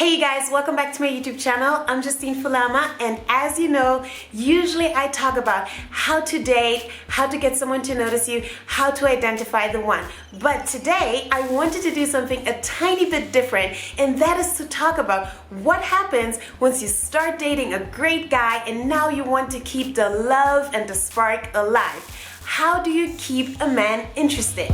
Hey you guys, welcome back to my YouTube channel. I'm Justine Fulama, and as you know, usually I talk about how to date, how to get someone to notice you, how to identify the one. But today I wanted to do something a tiny bit different, and that is to talk about what happens once you start dating a great guy and now you want to keep the love and the spark alive. How do you keep a man interested?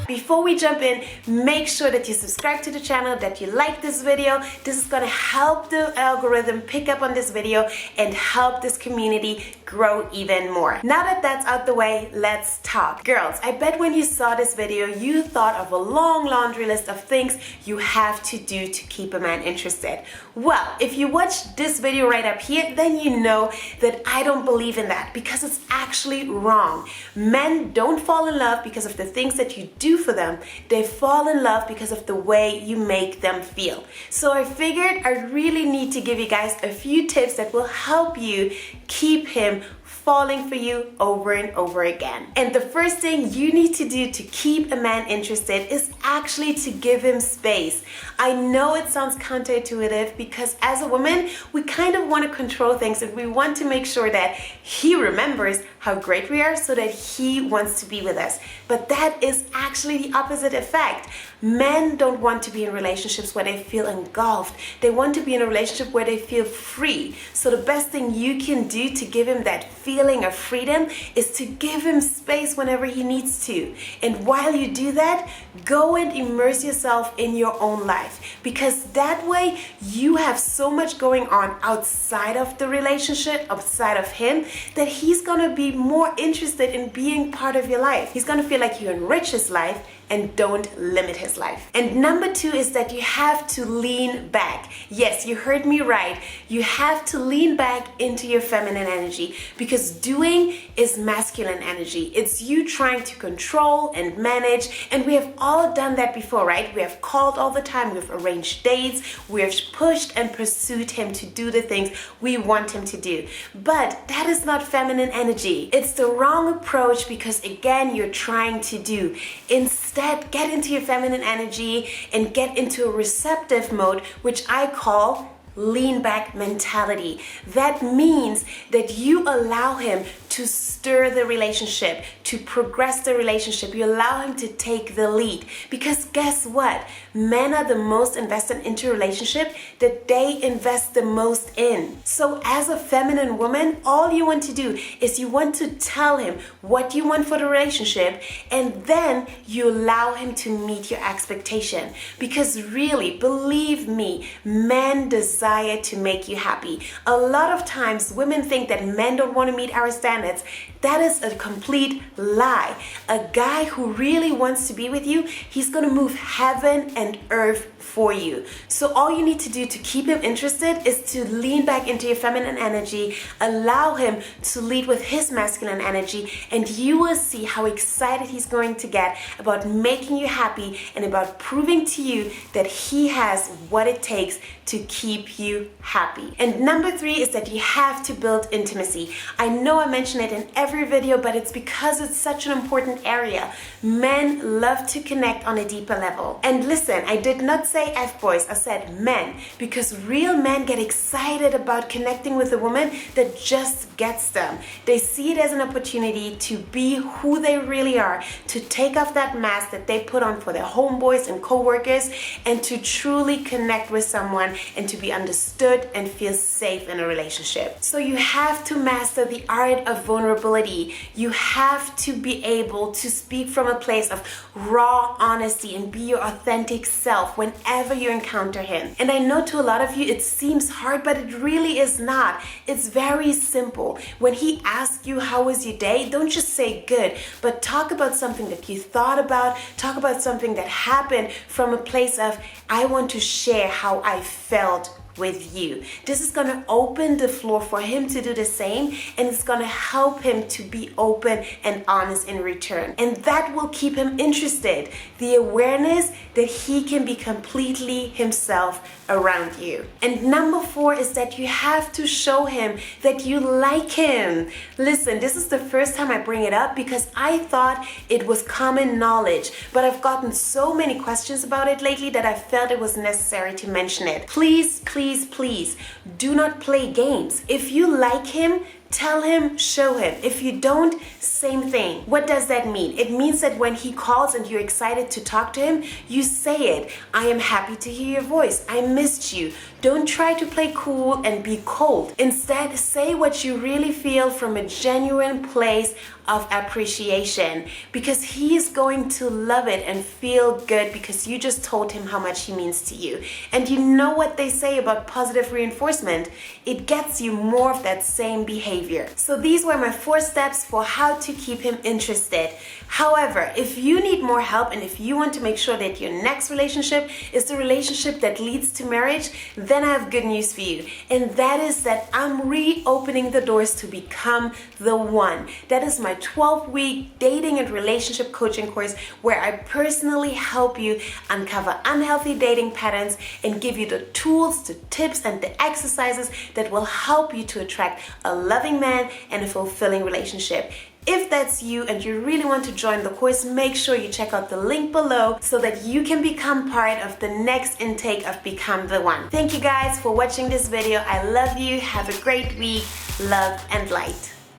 Before we jump in, make sure that you subscribe to the channel, that you like this video. This is going to help the algorithm pick up on this video and help this community grow even more. Now that that's out the way, let's talk. Girls, I bet when you saw this video, you thought of a long laundry list of things you have to do to keep a man interested. Well, if you watched this video right up here, then you know that I don't believe in that because it's actually wrong. Men don't fall in love because of the things that you do for them. They fall in love because of the way you make them feel. So I figured I really need to give you guys a few tips that will help you keep him falling for you over and over again. And the first thing you need to do to keep a man interested is actually to give him space. I know it sounds counterintuitive because as a woman, we kind of want to control things and we want to make sure that he remembers how great we are so that he wants to be with us. But that is actually the opposite effect. Men don't want to be in relationships where they feel engulfed. They want to be in a relationship where they feel free. So the best thing you can do to give him that feeling of freedom is to give him space whenever he needs to. And while you do that, go and immerse yourself in your own life, because that way you have so much going on outside of the relationship, outside of him, that he's gonna be more interested in being part of your life. He's gonna feel like you enrich his life and don't limit his life. And number two is that you have to lean back. Yes, you heard me right. You have to lean back into your feminine energy, because doing is masculine energy. It's you trying to control and manage, and we have all done that before, right? We have called all the time, we've arranged dates, we have pushed and pursued him to do the things we want him to do. But that is not feminine energy. It's the wrong approach, because again, you're trying to do. Instead, get into your feminine energy and get into a receptive mode, which I call lean back mentality. That means that you allow him to stir the relationship, to progress the relationship. You allow him to take the lead, because guess what? Men are the most invested into a relationship that they invest the most in. So as a feminine woman, all you want to do is you want to tell him what you want for the relationship, and then you allow him to meet your expectation. Because really, believe me, men desire to make you happy. A lot of times women think that men don't want to meet our standards. That is a complete lie. A guy who really wants to be with you, he's gonna move heaven and earth for you. So all you need to do to keep him interested is to lean back into your feminine energy, allow him to lead with his masculine energy, and you will see how excited he's going to get about making you happy and about proving to you that he has what it takes to keep you happy. And number three is that you have to build intimacy. I know I mention it in every video, but it's because it's such an important area. Men love to connect on a deeper level. And listen, I did not say F-boys, I said men, because real men get excited about connecting with a woman that just gets them. They see it as an opportunity to be who they really are, to take off that mask that they put on for their homeboys and co-workers, and to truly connect with someone and to be understood and feel safe in a relationship. So you have to master the art of vulnerability. You have to be able to speak from a place of raw honesty and be your authentic self whenever you encounter him. And I know to a lot of you it seems hard, but it really is not. It's very simple. When he asks you how was your day, don't just say good, but talk about something that you thought about, talk about something that happened from a place of I want to share how I felt with you. This is going to open the floor for him to do the same, and it's going to help him to be open and honest in return. And that will keep him interested. The awareness that he can be completely himself around you. And number 4 is that you have to show him that you like him. Listen, this is the first time I bring it up because I thought it was common knowledge, but I've gotten so many questions about it lately that I felt it was necessary to mention it. Please, please, please do not play games. If you like him, tell him, show him. If you don't, same thing. What does that mean? It means that when he calls and you're excited to talk to him, you say it. I am happy to hear your voice. I missed you. Don't try to play cool and be cold. Instead, say what you really feel from a genuine place of appreciation, because he is going to love it and feel good because you just told him how much he means to you. And you know what they say about positive reinforcement? It gets you more of that same behavior. So these were my 4 steps for how to keep him interested. However, if you need more help and if you want to make sure that your next relationship is the relationship that leads to marriage, then I have good news for you. And that is that I'm reopening the doors to become the one. That is my 12-week dating and relationship coaching course where I personally help you uncover unhealthy dating patterns and give you the tools, the tips, and the exercises that will help you to attract a loving man and a fulfilling relationship. If that's you and you really want to join the course, make sure you check out the link below so that you can become part of the next intake of Become the One. Thank you guys for watching this video. I love you. Have a great week. Love and light.